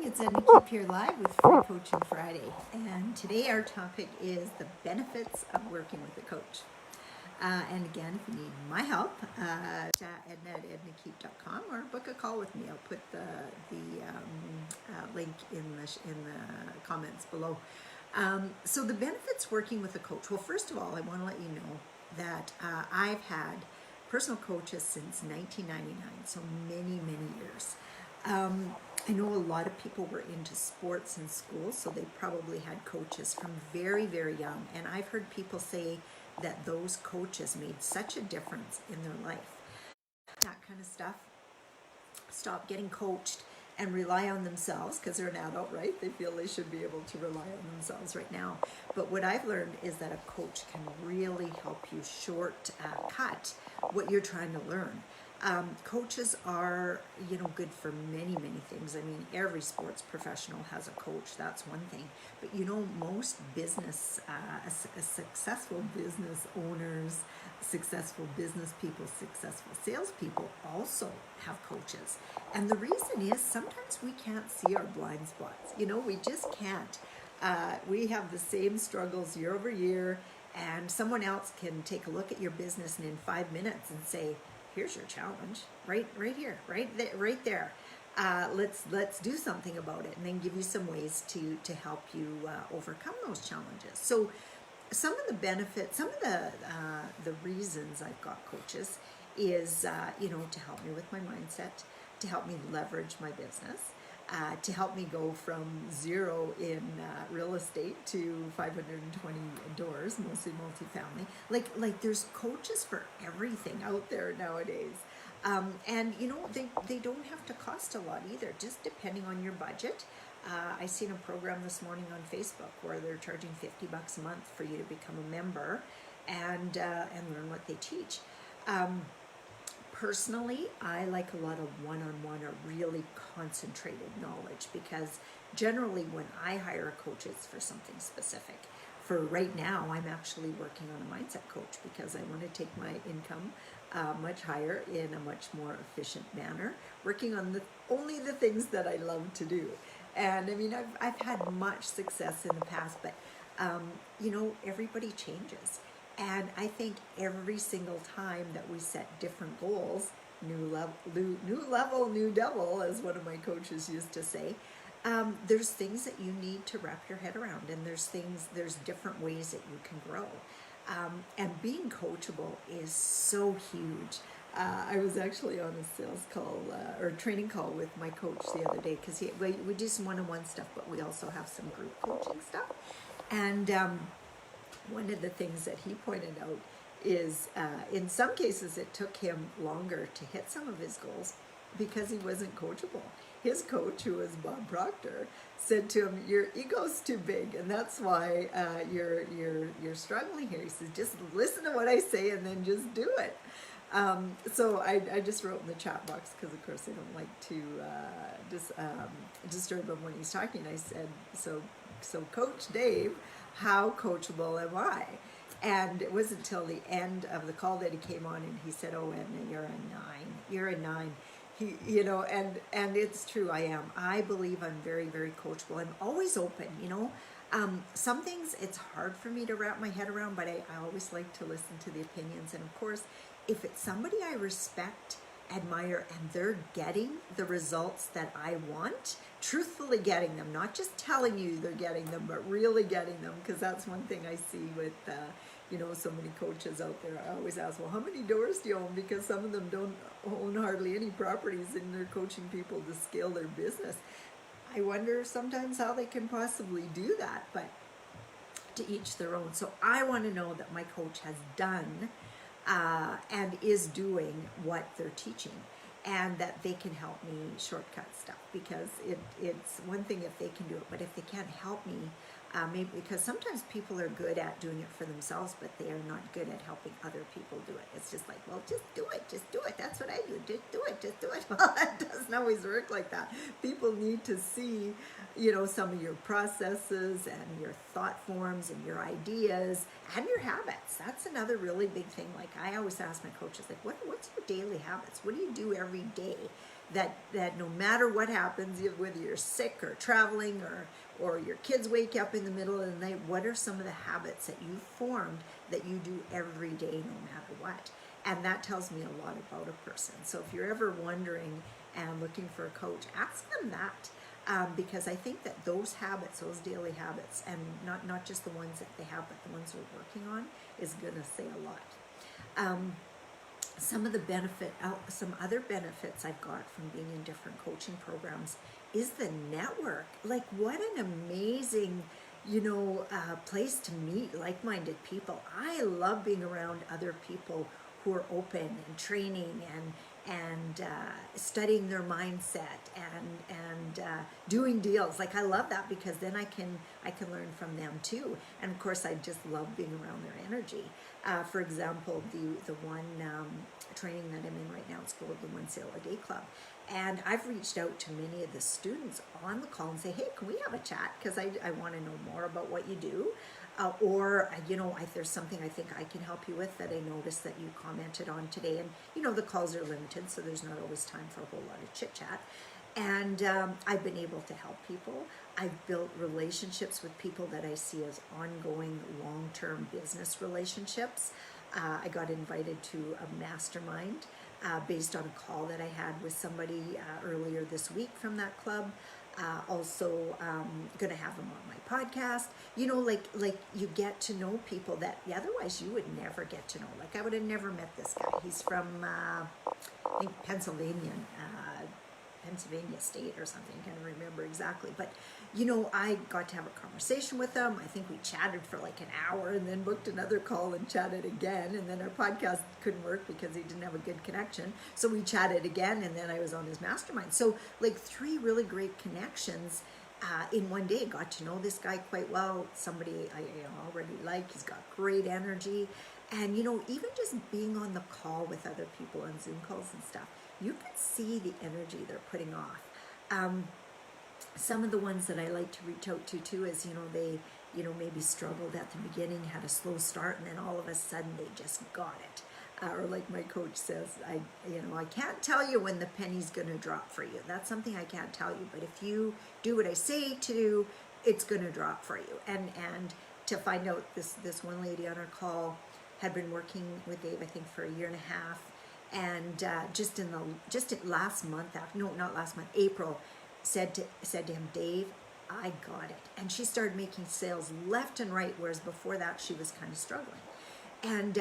It's Edna Keep here live with Free Coaching Friday, and today our topic is the benefits of working with a coach. And again, if you need my help, Edna at ednakeep.com or book a call with me. I'll put the link in the comments below. So the benefits working with a coach. Well, first of all, I want to let you know that I've had personal coaches since 1999, so many years. I know a lot of people were into sports in school, so they probably had coaches from very young. And I've heard people say that those coaches made such a difference in their life. That kind of stuff. Stop getting coached and rely on themselves because they're an adult, right? They feel they should be able to rely on themselves right now. But what I've learned is that a coach can really help you shortcut what you're trying to learn. Coaches are, good for many things. I mean, every sports professional has a coach. That's one thing. But most business, successful business owners, successful business people, successful salespeople also have coaches. And the reason is sometimes we can't see our blind spots. We just can't. We have the same struggles year over year, and someone else can take a look at your business and in 5 minutes and say, here's your challenge, right here, right there. Let's do something about it, and then give you some ways to help you overcome those challenges. So, some of the benefits, some of the reasons I've got coaches is to help me with my mindset, to help me leverage my business. To help me go from zero in real estate to 520 doors, mostly multifamily. Like there's coaches for everything out there nowadays. And they don't have to cost a lot either, just depending on your budget. I seen a program this morning on Facebook where they're charging $50 a month for you to become a member and learn what they teach. Personally, I like a lot of one-on-one or really concentrated knowledge, because generally when I hire a coach, it's for something specific. For right now, I'm actually working on a mindset coach because I want to take my income much higher in a much more efficient manner, working on only the things that I love to do. And I mean, I've had much success in the past, but everybody changes. And I think every single time that we set different goals, new level, new devil, as one of my coaches used to say, there's things that you need to wrap your head around, and there's different ways that you can grow. And being coachable is so huge. I was actually on a sales call or training call with my coach the other day, because we do some one-on-one stuff, but we also have some group coaching stuff. And one of the things that he pointed out is in some cases it took him longer to hit some of his goals because he wasn't coachable. His coach, who was Bob Proctor, said to him, your ego's too big, and that's why you're struggling here. He says, just listen to what I say and then just do it. So I just wrote in the chat box, because of course I don't like to disturb him when he's talking. I said, so Coach Dave, how coachable am I? And it wasn't until the end of the call that he came on and he said, oh, Edna, you're a 9. And it's true, I am. I believe I'm very coachable. I'm always open, Some things it's hard for me to wrap my head around, but I always like to listen to the opinions. And of course, if it's somebody I respect, admire, and they're getting the results that I want, truthfully getting them, not just telling you they're getting them, but really getting them, because that's one thing I see with so many coaches out there. I always ask, well, how many doors do you own? Because some of them don't own hardly any properties, and they're coaching people to scale their business. I wonder sometimes how they can possibly do that, but to each their own. So I want to know that my coach has done and is doing what they're teaching, and that they can help me shortcut stuff, because it's one thing if they can do it, but if they can't help me, maybe because sometimes people are good at doing it for themselves, but they are not good at helping other people do it. It's just like, well, just do it. That's what I do. Just do it. Well, it doesn't always work like that. People need to see, some of your processes and your thought forms and your ideas and your habits. That's another really big thing. Like I always ask my coaches, like, what's your daily habits? What do you do every day that no matter what happens, whether you're sick or traveling or your kids wake up in the middle of the night, what are some of the habits that you formed that you do every day no matter what? And that tells me a lot about a person. So if you're ever wondering and looking for a coach, ask them that. Because I think that those habits, those daily habits, and not just the ones that they have, but the ones we're working on, is going to say a lot. Some other benefits I've got from being in different coaching programs is the network. Like, what an amazing, place to meet like-minded people. I love being around other people who are open and training and studying their mindset and doing deals. Like, I love that because then I can learn from them too. And of course, I just love being around their energy. For example, the one training that I'm in right now, it's called the One Sale a Day Club. And I've reached out to many of the students on the call and say, hey, can we have a chat? Because I want to know more about what you do. Or if there's something I think I can help you with that I noticed that you commented on today. And, the calls are limited, so there's not always time for a whole lot of chit chat. And I've been able to help people. I've built relationships with people that I see as ongoing long-term business relationships. I got invited to a mastermind based on a call that I had with somebody earlier this week from that club. Also going to have them on my podcast. Like you get to know people that otherwise you would never get to know. Like, I would have never met this guy. He's from I think Pennsylvania State or something. I can't remember exactly, but I got to have a conversation with him. I think we chatted for like an hour and then booked another call and chatted again, and then our podcast couldn't work because he didn't have a good connection, so we chatted again, and then I was on his mastermind. So like 3 really great connections in one day. Got to know this guy quite well, somebody I already like. He's got great energy, and even just being on the call with other people on Zoom calls and stuff, you can see the energy they're putting off. Some of the ones that I like to reach out to too is, they, maybe struggled at the beginning, had a slow start, and then all of a sudden they just got it. Or like my coach says, I can't tell you when the penny's going to drop for you. That's something I can't tell you. But if you do what I say to do, it's going to drop for you. And to find out, this one lady on our call had been working with Dave, I think, for a year and a half. And last month, April, said to him, Dave, I got it. And she started making sales left and right, whereas before that she was kind of struggling. And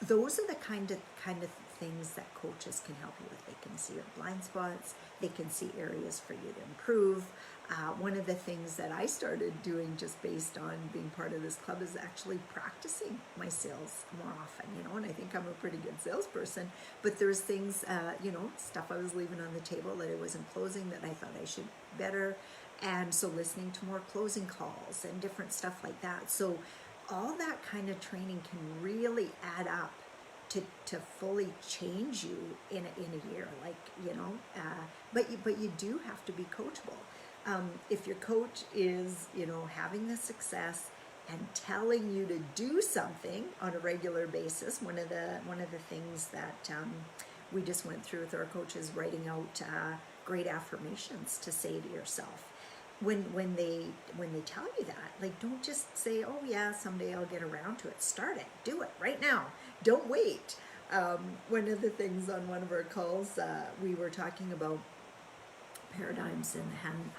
those are the kind of things that coaches can help you with. They can see your blind spots. They can see areas for you to improve. One of the things that I started doing just based on being part of this club is actually practicing my sales more often, and I think I'm a pretty good salesperson, but there's things, stuff I was leaving on the table that I wasn't closing that I thought I should better. And so listening to more closing calls and different stuff like that. So all that kind of training can really add up to fully change you in a year, but you do have to be coachable. If your coach is, having the success and telling you to do something on a regular basis, one of the things that we just went through with our coaches, writing out great affirmations to say to yourself. When they tell you that, like, don't just say, oh yeah, someday I'll get around to it. Start it. Do it right now. Don't wait. One of the things on one of our calls, we were talking about paradigms and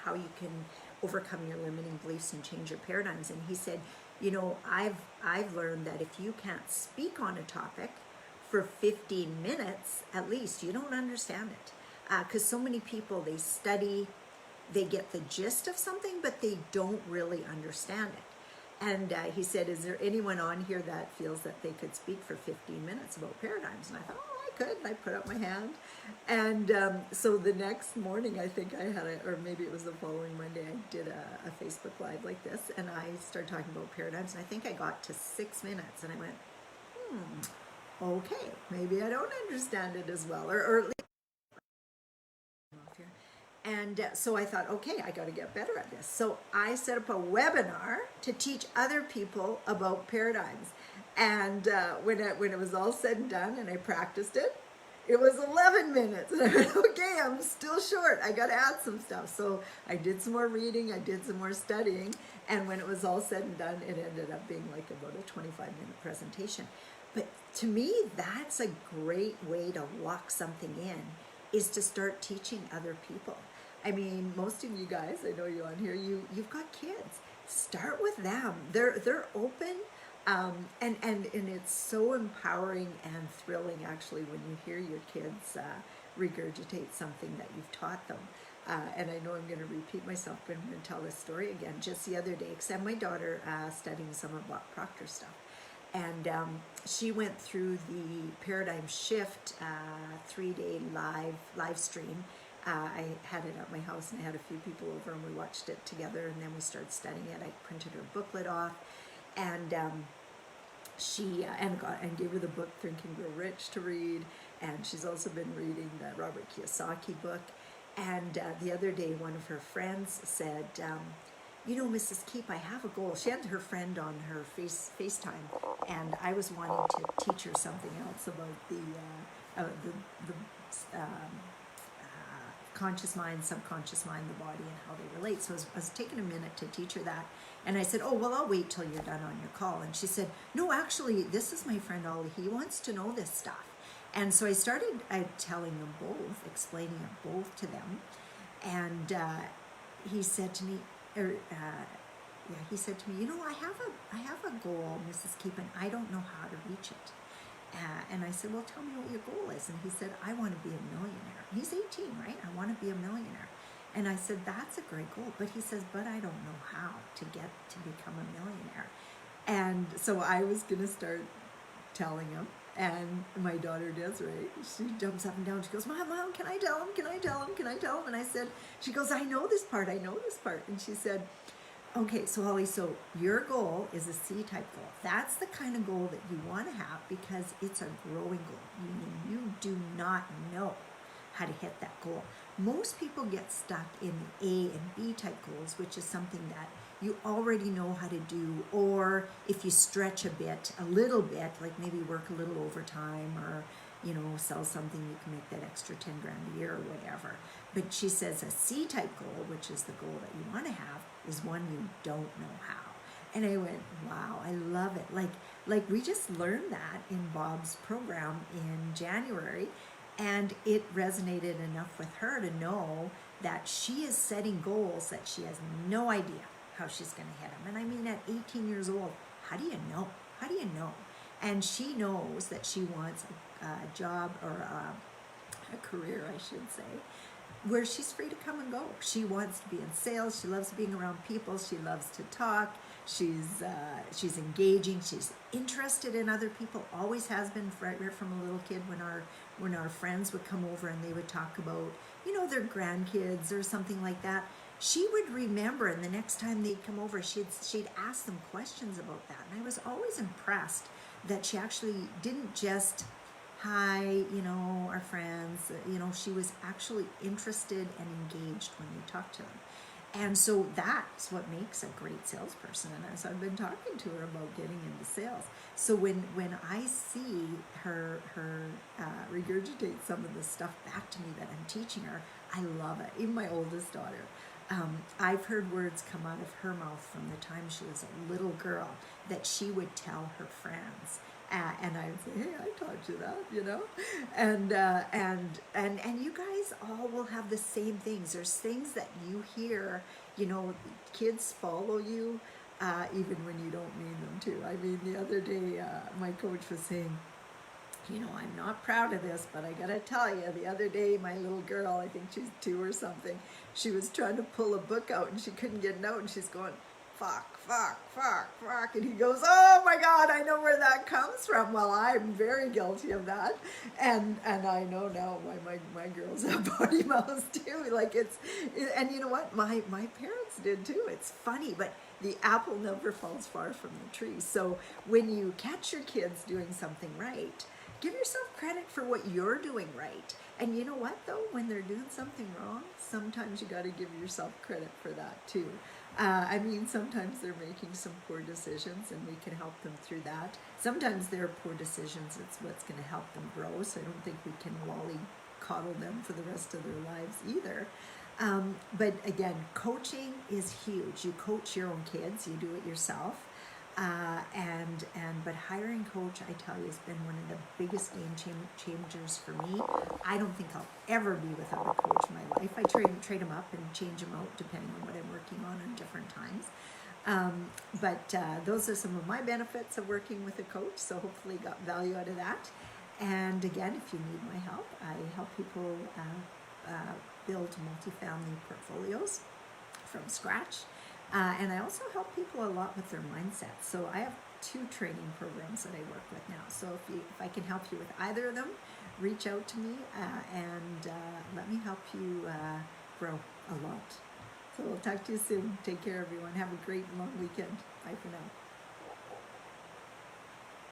how you can overcome your limiting beliefs and change your paradigms. And he said, I've learned that if you can't speak on a topic for 15 minutes, at least, you don't understand it. Because so many people, they study, they get the gist of something, but they don't really understand it. And he said, is there anyone on here that feels that they could speak for 15 minutes about paradigms? And I thought, oh, I could. And I put up my hand. And so the next morning, I think I had or maybe it was the following Monday, I did a Facebook Live like this. And I started talking about paradigms. And I think I got to 6 minutes. And I went, okay, maybe I don't understand it as well. Or at least. And so I thought, okay, I got to get better at this. So I set up a webinar to teach other people about paradigms. And when it was all said and done and I practiced it, it was 11 minutes. And I went, okay, I'm still short. I got to add some stuff. So I did some more reading. I did some more studying. And when it was all said and done, it ended up being like about a 25-minute presentation. But to me, that's a great way to lock something in, is to start teaching other people. I mean, most of you guys, I know you on here, you've got kids. Start with them. They're open. And it's so empowering and thrilling, actually, when you hear your kids regurgitate something that you've taught them. And I know I'm going to repeat myself, but I'm going to tell this story again. Just the other day, because I have my daughter studying some of Bob Proctor stuff. And she went through the Paradigm Shift 3-day live stream. I had it at my house, and I had a few people over, and we watched it together, and then we started studying it. I printed her booklet off, and she and gave her the book Think and Grow Rich to read, and she's also been reading the Robert Kiyosaki book. And the other day, one of her friends said, you know, Mrs. Keep, I have a goal. She had her friend on her FaceTime, and I was wanting to teach her something else about the conscious mind, subconscious mind, the body, and how they relate. So I was taking a minute to teach her that. And I said, oh, well, I'll wait till you're done on your call. And she said, no, actually, this is my friend Ollie. He wants to know this stuff. And so I started telling them both, explaining it both to them. And he said to me, he said to me, you know, I have a goal, Mrs. Keep, and I don't know how to reach it. And I said, well, tell me what your goal is. And he said, I want to be a millionaire. He's 18, right? I want to be a millionaire. And I said, that's a great goal. But he says, but I don't know how to get to become a millionaire. And so I was going to start telling him. And my daughter Desiree, she jumps up and down. She goes, Mom, can I tell him? Can I tell him? Can I tell him? And I said, she goes, I know this part. And she said, okay, so Holly, so your goal is a C-type goal. That's the kind of goal that you want to have, because it's a growing goal, meaning you do not know how to hit that goal. Most people get stuck in the A and B type goals, which is something that you already know how to do, or if you stretch a little bit, like maybe work a little overtime, or sell something, you can make that extra 10 grand a year or whatever. But she says a C-type goal, which is the goal that you want to have, is one you don't know how. And I went, wow, I love it. Like we just learned that in Bob's program in January, and it resonated enough with her to know that she is setting goals that she has no idea how she's going to hit them. And I mean, at 18 years old, how do you know? How do you know? And she knows that she wants a job, or a career, I should say, where she's free to come and go. She wants to be in sales. She loves being around people. She loves to talk. She's engaging. She's interested in other people. Always has been, right from a little kid, when our friends would come over and they would talk about, their grandkids or something like that. She would remember, and the next time they'd come over, she'd ask them questions about that. And I was always impressed that she actually didn't just, hi, our friends, she was actually interested and engaged when you talk to them. And so that's what makes a great salesperson. And so I've been talking to her about getting into sales. So when I see her regurgitate some of the stuff back to me that I'm teaching her, I love it. Even my oldest daughter. I've heard words come out of her mouth from the time she was a little girl that she would tell her friends. And I would say, hey, I taught you that, and you guys all will have the same things. There's things that you hear, kids follow you, even when you don't mean them to. I mean, the other day, my coach was saying, I'm not proud of this, but I gotta tell you, the other day, my little girl, I think she's 2 or something, she was trying to pull a book out and she couldn't get it out, and she's going, fuck. And he goes, oh my God, I know where that comes from. Well, I'm very guilty of that. And I know now why my girls have potty mouths too. And you know what? My parents did too. It's funny, but the apple never falls far from the tree. So when you catch your kids doing something right, Give yourself credit for what you're doing right. And you know what, though? When they're doing something wrong, sometimes you got to give yourself credit for that, too. I mean, sometimes they're making some poor decisions, and we can help them through that. Sometimes they're poor decisions. It's what's going to help them grow, so I don't think we can coddle them for the rest of their lives either. But again, coaching is huge. You coach your own kids, you do it yourself. But hiring coach, I tell you, has been one of the biggest game changers for me. I don't think I'll ever be without a coach in my life. I trade them up and change them out depending on what I'm working on at different times. Those are some of my benefits of working with a coach, so hopefully you got value out of that. And again, if you need my help, I help people build multifamily portfolios from scratch. And I also help people a lot with their mindset. So I have 2 training programs that I work with now. So if I can help you with either of them, reach out to me and let me help you grow a lot. So we'll talk to you soon. Take care, everyone. Have a great long weekend. Bye for now.